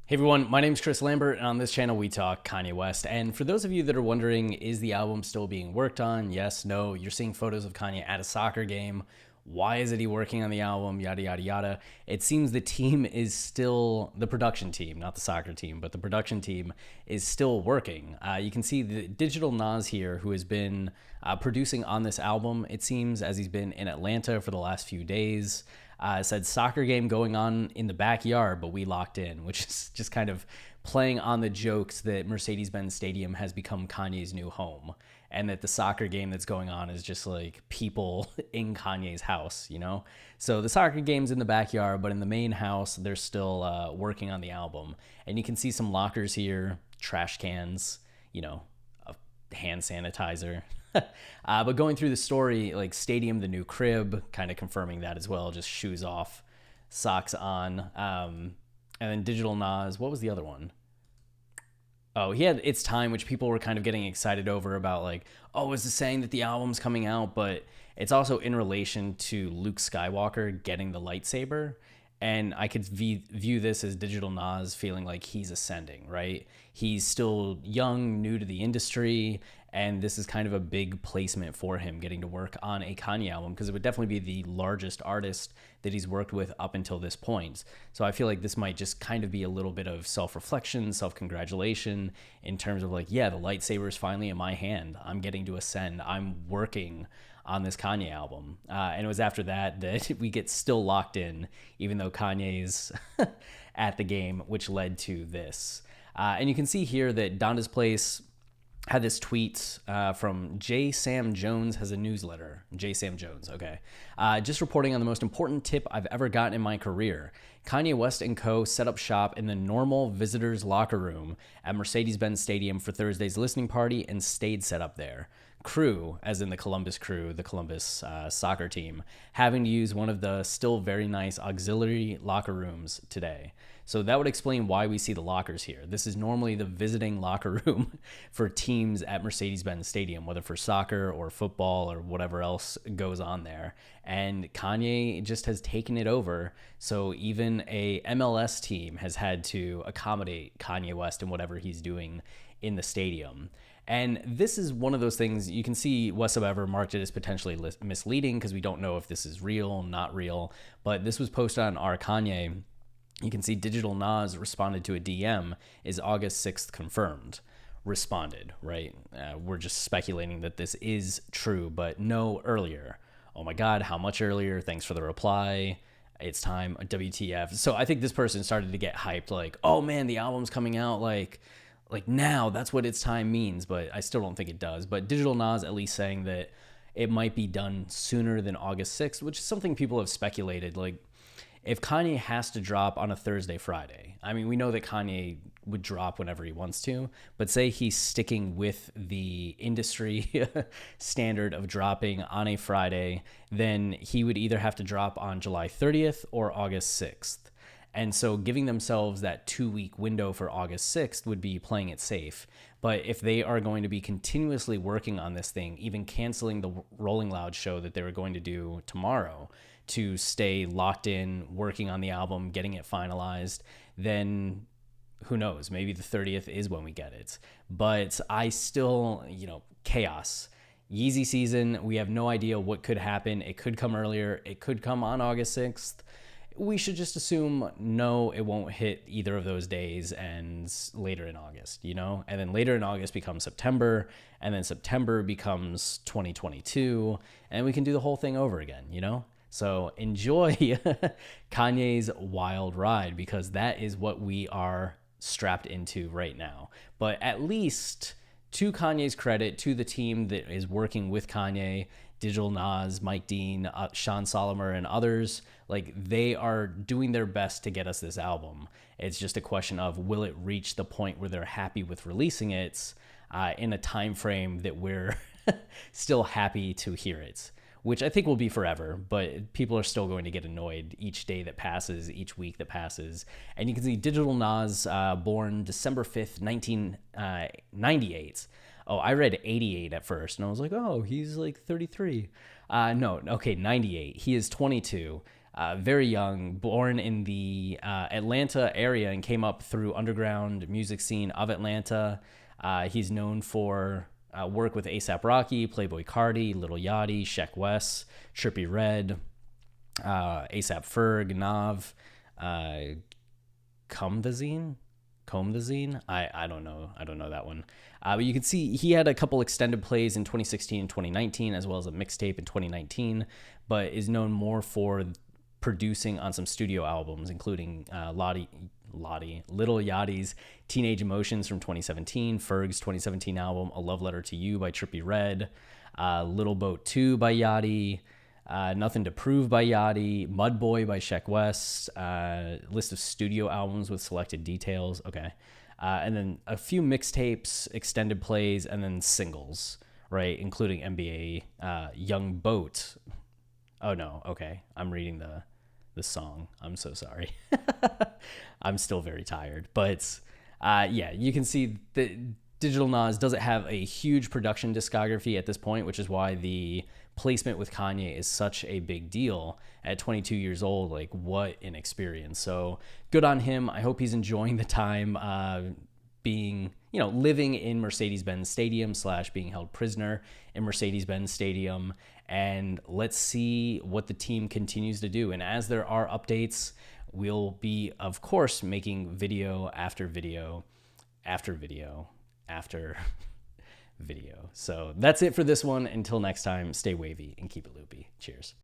Hey everyone, my name is Chris Lambert, and on this channel we talk Kanye West. And for those of you that are wondering, is the album still being worked on? Yes, no. You're seeing photos of Kanye at a soccer game. Why isn't he working on the album? Yada, yada, yada. It seems the team is still, the production team, not the soccer team, but the production team is still working. You can see the DigitalNas here, who has been producing on this album, it seems, as he's been in Atlanta for the last few days. Said soccer game going on in the backyard, but we locked in, which is just kind of playing on the jokes that Mercedes-Benz Stadium has become Kanye's new home, and that the soccer game that's going on is just like people in Kanye's house, you know? So the soccer game's in the backyard, but in the main house, they're still working on the album. And you can see some lockers here, trash cans, you know, a hand sanitizer. But going through the story, like Stadium, the new crib, kind of confirming that as well, just shoes off, socks on. And then DigitalNas, what was the other one? Oh, he had It's Time, which people were kind of getting excited over about, like, oh, is this saying that the album's coming out? But it's also in relation to Luke Skywalker getting the lightsaber. And I could view this as DigitalNas feeling like he's ascending, right? He's still young, new to the industry, and this is kind of a big placement for him getting to work on a Kanye album, because it would definitely be the largest artist that he's worked with up until this point. So I feel like this might just kind of be a little bit of self-reflection, self-congratulation in terms of like, yeah, the lightsaber is finally in my hand. I'm getting to ascend. I'm working on this Kanye album. And it was after that that we get still locked in, even though Kanye's at the game, which led to this. And you can see here that Donda's Place had this tweet from J. Sam Jones, has a newsletter. J. Sam Jones, okay. Just reporting on the most important tip I've ever gotten in my career. Kanye West and co. set up shop in the normal visitors' locker room at Mercedes-Benz Stadium for Thursday's listening party and stayed set up there. Crew, as in the Columbus Crew, the Columbus soccer team, having to use one of the still very nice auxiliary locker rooms today. So that would explain why we see the lockers here. This is normally the visiting locker room for teams at Mercedes-Benz Stadium, whether for soccer or football or whatever else goes on there. And Kanye just has taken it over. So even a MLS team has had to accommodate Kanye West in whatever he's doing in the stadium. And this is one of those things you can see whatsoever marked it as potentially misleading, because we don't know if this is real, not real. But this was posted on our Kanye. You can see DigitalNas responded to a DM, is August 6th confirmed. Responded, right? We're just speculating that this is true, but no earlier. Oh my God, how much earlier? Thanks for the reply. It's time, WTF. So I think this person started to get hyped, like, oh man, the album's coming out, like now, that's what It's Time means, but I still don't think it does. But DigitalNas at least saying that it might be done sooner than August 6th, which is something people have speculated. Like, if Kanye has to drop on a Thursday, Friday, I mean, we know that Kanye would drop whenever he wants to, but say he's sticking with the industry standard of dropping on a Friday, then he would either have to drop on July 30th or August 6th. And so giving themselves that 2-week window for August 6th would be playing it safe. But if they are going to be continuously working on this thing, even canceling the Rolling Loud show that they were going to do tomorrow to stay locked in, working on the album, getting it finalized, then who knows? Maybe the 30th is when we get it. But I still, chaos. Yeezy season, we have no idea what could happen. It could come earlier. It could come on August 6th. We should just assume, no, it won't hit either of those days and later in August, And then later in August becomes September, and then September becomes 2022, and we can do the whole thing over again, So enjoy Kanye's wild ride, because that is what we are strapped into right now. But at least, to Kanye's credit, to the team that is working with Kanye, DigitalNas, Mike Dean, Sean Solimer, and others, like, they are doing their best to get us this album. It's just a question of, will it reach the point where they're happy with releasing it in a time frame that we're still happy to hear it, which I think will be forever, but people are still going to get annoyed each day that passes, each week that passes. And you can see DigitalNas, born December 5th, 1998. Oh, I read 88 at first, and I was like, oh, he's like 33. No, okay, 98. He is 22. very young, born in the Atlanta area and came up through underground music scene of Atlanta. He's known for work with A$AP Rocky, Playboi Carti, Lil Yachty, Sheck West, Trippie Redd, A$AP Ferg, Nav, Comb the Zine. I don't know that one. But you can see he had a couple extended plays in 2016 and 2019, as well as a mixtape in 2019, but is known more for producing on some studio albums, including Lil Yachty's Teenage Emotions from 2017, Ferg's 2017 album A Love Letter to You by Trippie Redd, Little Boat 2 by Yachty, Nothing to Prove by Yachty, Mud Boy by Sheck West, list of studio albums with selected details. Okay. And then a few mixtapes, extended plays, and then singles, right? Including NBA, Young Boat. Oh no. Okay. I'm reading the song. I'm so sorry. I'm still very tired, but, yeah, you can see that DigitalNas doesn't have a huge production discography at this point, which is why the placement with Kanye is such a big deal at 22 years old. Like, what an experience. So good on him. I hope he's enjoying the time being, living in Mercedes-Benz Stadium / being held prisoner in Mercedes-Benz Stadium. And let's see what the team continues to do. And as there are updates, we'll be, of course, making video after video after video after video. So that's it for this one. Until next time, stay wavy and keep it loopy. Cheers.